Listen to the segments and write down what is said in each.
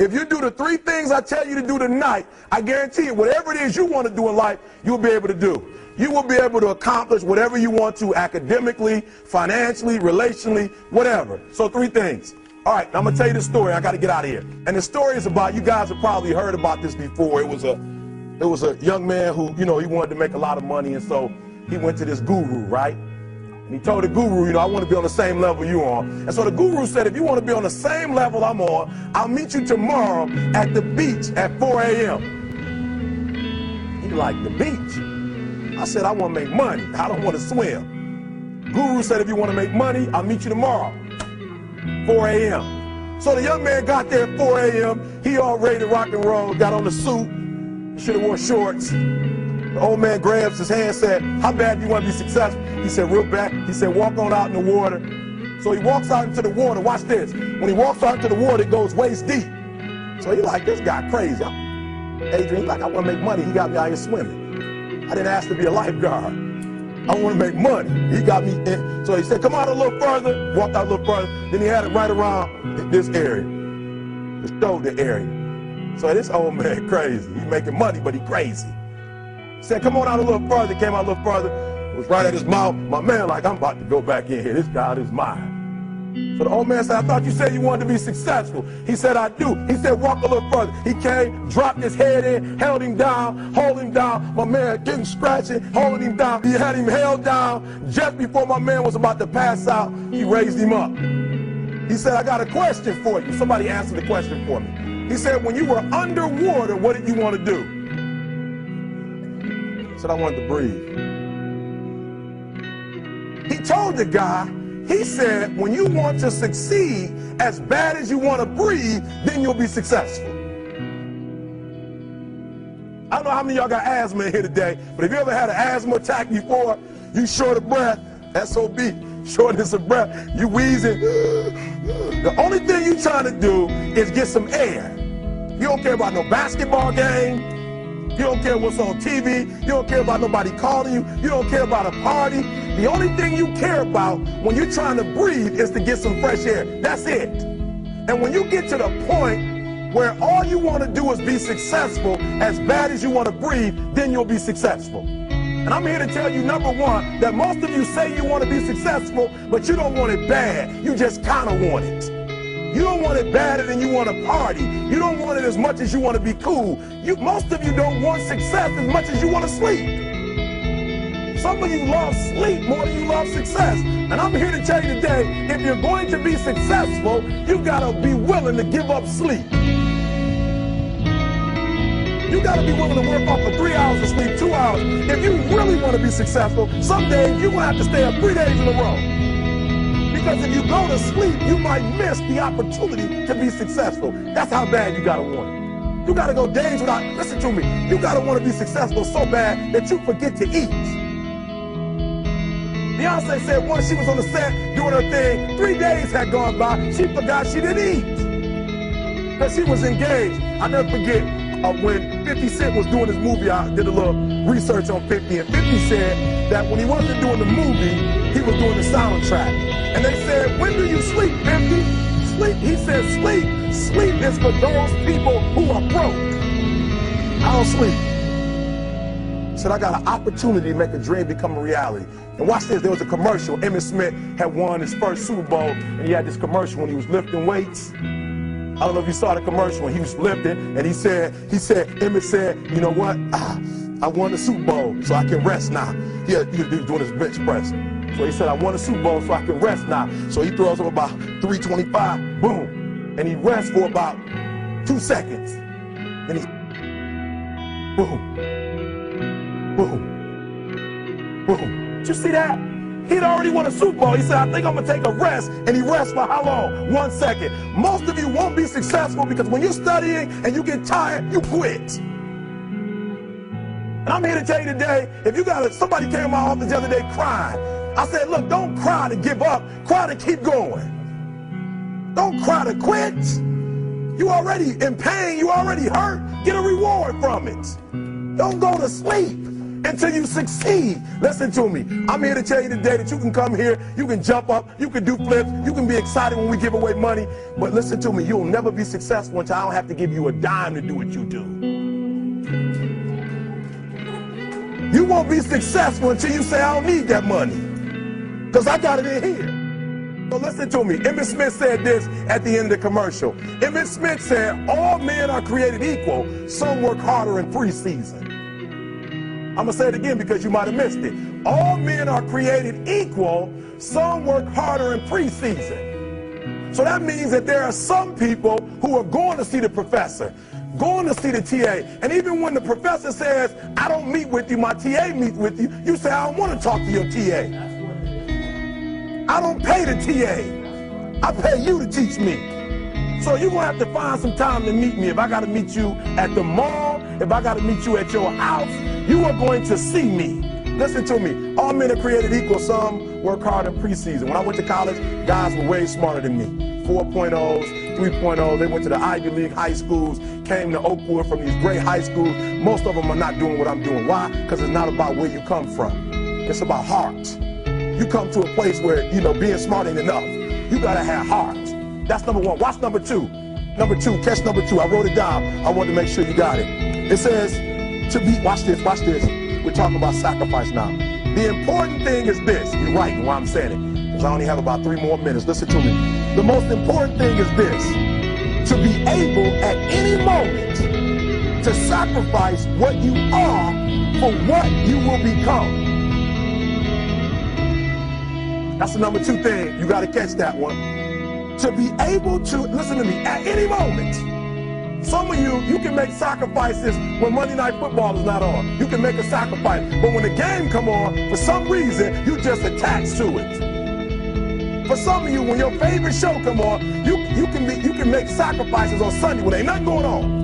If you do the 3 things I tell you to do tonight, I guarantee you, whatever it is you want to do in life, you'll be able to do. You will be able to accomplish whatever you want to academically, financially, relationally, whatever. So 3 things. All right, I'm going to tell you the story. I got to get out of here. And the story is about, you guys have probably heard about this before. It was a young man who, he wanted to make a lot of money, and so he went to this guru, right? And he told the guru, I want to be on the same level you're on. And so the guru said, if you want to be on the same level I'm on, I'll meet you tomorrow at the beach at 4 a.m. He like, the beach? I said, I want to make money. I don't want to swim. Guru said, if you want to make money, I'll meet you tomorrow, 4 a.m. So the young man got there at 4 a.m. He all ready to rock and roll, got on the suit. He should have worn shorts. The old man grabs his hand and said, how bad do you want to be successful? He said, real bad. He said, walk on out in the water. So he walks out into the water. Watch this. When he walks out into the water, it goes waist deep. So he like, this guy crazy. Adrian, like, I want to make money. He got me out here swimming. I didn't ask to be a lifeguard. I want to make money. He got me in. So he said, come out a little further. Walked out a little further. Then he had it right around this area, the shoulder area. So this old man crazy. He's making money, but he crazy. He said, come on out a little further. Came out a little further. It was right at his mouth. My man like, I'm about to go back in here. This God is mine. So the old man said, I thought you said you wanted to be successful. He said, I do. He said, walk a little further. He came, dropped his head in, held him down, hold him down. My man getting scratching, holding him down. He had him held down. Just before my man was about to pass out, he raised him up. He said, I got a question for you. Somebody answered the question for me. He said, when you were underwater, what did you want to do? He said, I wanted to breathe. He told the guy, he said, when you want to succeed as bad as you want to breathe, then you'll be successful. I don't know how many of y'all got asthma in here today, but if you ever had an asthma attack before, you short of breath, SOB, shortness of breath, you wheezing. The only thing you trying to do is get some air. You don't care about no basketball game. You don't care what's on TV. You don't care about nobody calling you. You don't care about a party. The only thing you care about when you're trying to breathe is to get some fresh air. That's it. And when you get to the point where all you want to do is be successful as bad as you want to breathe, then you'll be successful. And I'm here to tell you, number one, that most of you say you want to be successful, but you don't want it bad. You just kind of want it. You don't want it badder than you want to party. You don't want it as much as you want to be cool. Most of you don't want success as much as you want to sleep. Some of you love sleep more than you love success. And I'm here to tell you today, if you're going to be successful, you've got to be willing to give up sleep. You got to be willing to work off for 3 hours of sleep, 2 hours. If you really want to be successful, some days you're going to have to stay up 3 days in a row. Because if you go to sleep, you might miss the opportunity to be successful. That's how bad you got to want it. You got to go days without, listen to me, you got to want to be successful so bad that you forget to eat. Beyonce said once she was on the set doing her thing, 3 days had gone by, she forgot she didn't eat. Because she was engaged. I'll never forget when 50 Cent was doing his movie, I did a little research on 50, and 50 said that when he wasn't doing the movie, he was doing the soundtrack. And they said, when do you sleep, 50? Sleep. He said, sleep. Sleep is for those people who are broke. I don't sleep. He said, I got an opportunity to make a dream become a reality. And watch this, there was a commercial. Emmitt Smith had won his first Super Bowl, and he had this commercial when he was lifting weights. I don't know if you saw the commercial when he was lifting, and he said, Emmitt said, you know what? I won the Super Bowl, so I can rest now. He was doing his bench press. So he said, I won the Super Bowl, so I can rest now. So he throws up about 325, boom. And he rests for about 2 seconds. And he, boom, boom, boom. Did you see that? He'd already won a Super Bowl. He said, I think I'm going to take a rest. And he rests for how long? 1 second. Most of you won't be successful because when you're studying and you get tired, you quit. And I'm here to tell you today, if you got somebody came to my office the other day crying. I said, look, don't cry to give up. Cry to keep going. Don't cry to quit. You already in pain. You already hurt. Get a reward from it. Don't go to sleep. until you succeed. Listen to me. I'm here to tell you today that you can come here, you can jump up, you can do flips, you can be excited when we give away money. But listen to me, you'll never be successful until I don't have to give you a dime to do what you do. You won't be successful until you say, I don't need that money, because I got it in here. So listen to me. Emmett Smith said this at the end of the commercial. Emmett Smith said, all men are created equal. Some work harder in preseason. I'm going to say it again because you might have missed it. All men are created equal. Some work harder in preseason. So that means that there are some people who are going to see the professor, going to see the TA. And even when the professor says, I don't meet with you, my TA meets with you, you say, I don't want to talk to your TA. I don't pay the TA. I pay you to teach me. So you're going to have to find some time to meet me. If I got to meet you at the mall, if I got to meet you at your house, you are going to see me. Listen to me. All men are created equal. Some work hard in preseason. When I went to college, guys were way smarter than me. 4.0s, 3.0. They went to the Ivy League high schools, came to Oakwood from these great high schools. Most of them are not doing what I'm doing. Why? Because it's not about where you come from. It's about heart. You come to a place where, being smart ain't enough. You got to have heart. That's number one. Watch number two. Number two, catch number two. I wrote it down. I wanted to make sure you got it. It says, watch this. We're talking about sacrifice now. The important thing is this. You're right in why I'm saying it, because I only have about 3 more minutes. Listen to me. The most important thing is this. To be able at any moment to sacrifice what you are for what you will become. That's the number 2 thing. You got to catch that one. To be able to, listen to me, at any moment. Some of you can make sacrifices when Monday Night Football is not on. You can make a sacrifice. But when the game come on, for some reason, you just attached to it. For some of you, when your favorite show come on, you can make sacrifices on Sunday when ain't nothing going on.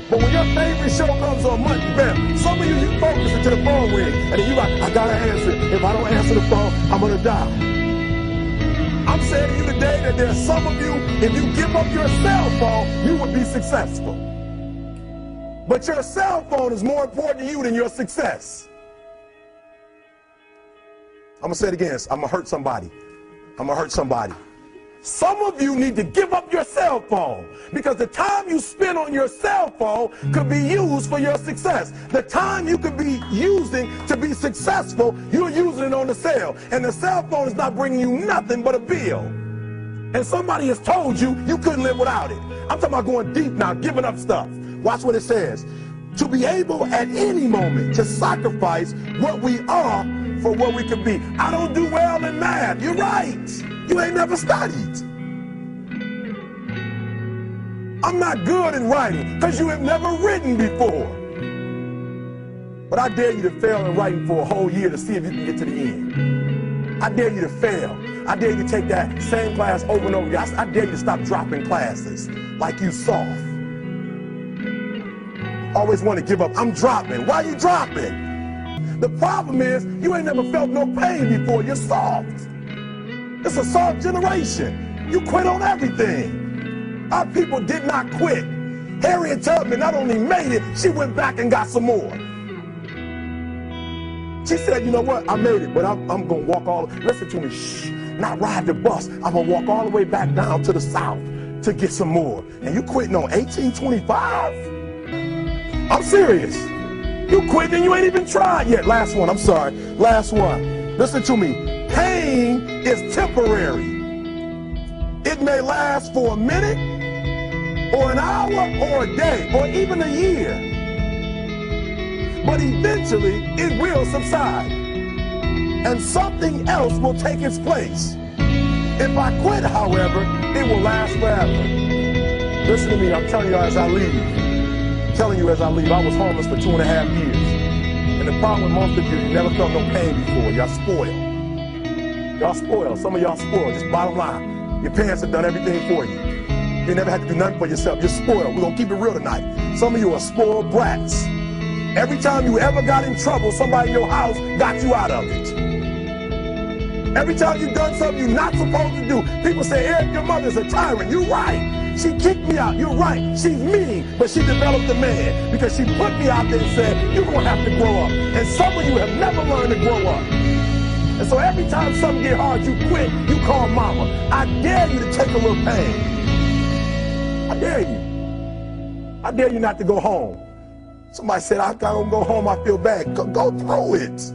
But when your favorite show comes on Monday, bam, some of you focus until the phone rings, and then you like, I gotta answer. If I don't answer the phone, I'm gonna die. I'm saying to you today that there's some of you, if you give up your cell phone, you would be successful. But your cell phone is more important to you than your success. I'm gonna say it again. I'm gonna hurt somebody. Some of you need to give up your cell phone, because the time you spend on your cell phone could be used for your success. The time you could be using to be successful, you're using it on the cell. And the cell phone is not bringing you nothing but a bill. And somebody has told you you couldn't live without it. I'm talking about going deep now, giving up stuff. Watch what it says. To be able at any moment to sacrifice what we are for what we could be. I don't do well in math. You're right. You ain't never studied. I'm not good in writing because you have never written before. But I dare you to fail in writing for a whole year to see if you can get to the end. I dare you to fail. I dare you to take that same class over and over again. I dare you to stop dropping classes like you soft. Always want to give up. I'm dropping. Why are you dropping? The problem is you ain't never felt no pain before. You're soft. It's a soft generation. You quit on everything. Our people did not quit. Harriet Tubman not only made it, she went back and got some more. She said, you know what, I made it, but I'm going to walk listen to me, not ride the bus. I'm going to walk all the way back down to the South to get some more. And you quitting on 1825? I'm serious. You quitting and you ain't even tried yet. Last one, I'm sorry. Last one. Listen to me. Pain is temporary. It may last for a minute, or an hour, or a day, or even a year. But eventually, it will subside. And something else will take its place. If I quit, however, it will last forever. Listen to me, I'm telling you as I leave. I was homeless for 2.5 years. And the problem with most of you never felt no pain before. Y'all spoiled. Y'all spoiled. Some of y'all spoiled. Just bottom line. Your parents have done everything for you. You never had to do nothing for yourself. You're spoiled. We're going to keep it real tonight. Some of you are spoiled brats. Every time you ever got in trouble, somebody in your house got you out of it. Every time you've done something you're not supposed to do, people say, Eric, your mother's a tyrant. You're right. She kicked me out. You're right. She's mean, but she developed a man because she put me out there and said, you're going to have to grow up. And some of you have never learned to grow up. And so every time something get hard, you quit, you call mama. I dare you to take a little pain. I dare you. I dare you not to go home. Somebody said, I don't go home, I feel bad. Go through it.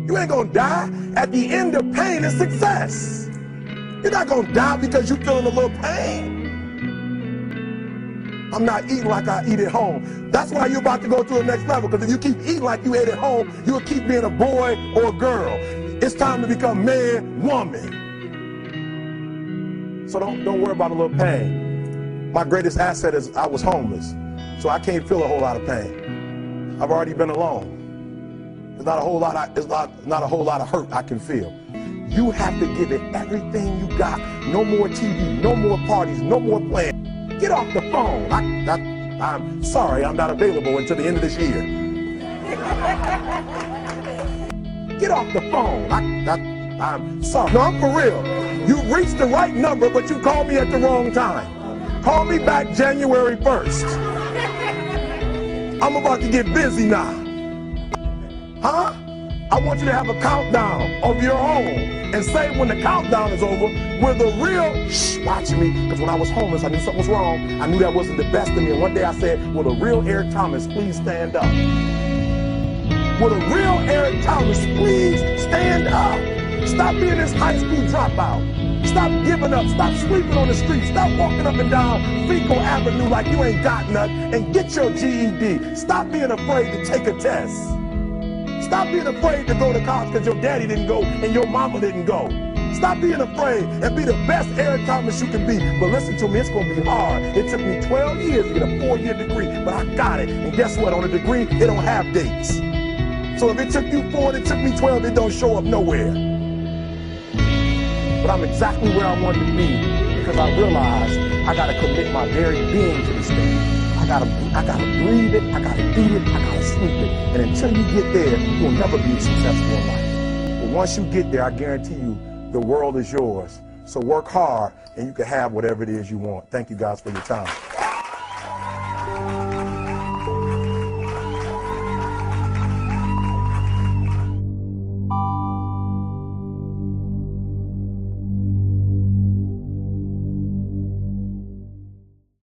You ain't gonna die. At the end of pain is success. You're not gonna die because you're feeling a little pain. I'm not eating like I eat at home. That's why you're about to go to the next level, because if you keep eating like you ate at home, you'll keep being a boy or a girl. It's time to become man, woman. So don't worry about a little pain. My greatest asset is I was homeless, so I can't feel a whole lot of pain. I've already been alone. There's not a whole lot of hurt I can feel. You have to give it everything you got. No more TV, no more parties, no more plans. Get off the phone. I'm sorry, I'm not available until the end of this year. Get off the phone. I'm sorry. No, I'm for real. You reached the right number, but you called me at the wrong time. Call me back January 1st. I'm about to get busy now. Huh? I want you to have a countdown of your own and say when the countdown is over, we're the real, watch me, because when I was homeless, I knew something was wrong. I knew that wasn't the best of me. And one day I said, will the real Eric Thomas please stand up? Will the real Eric Thomas please stand up? Stop being this high school dropout. Stop giving up. Stop sleeping on the street. Stop walking up and down Fecal Avenue like you ain't got nothing, and get your GED. Stop being afraid to take a test. Stop being afraid to go to college because your daddy didn't go and your mama didn't go. Stop being afraid and be the best Eric Thomas you can be. But listen to me, it's going to be hard. It took me 12 years to get a 4-year degree, but I got it. And guess what? On a degree, it don't have dates. So if it took you 4 and it took me 12, it don't show up nowhere. But I'm exactly where I wanted to be because I realized I got to commit my very being to this thing. I gotta breathe it, I gotta eat it, I gotta sleep it. And until you get there, you'll never be successful in life. But once you get there, I guarantee you, the world is yours. So work hard and you can have whatever it is you want. Thank you guys for your time.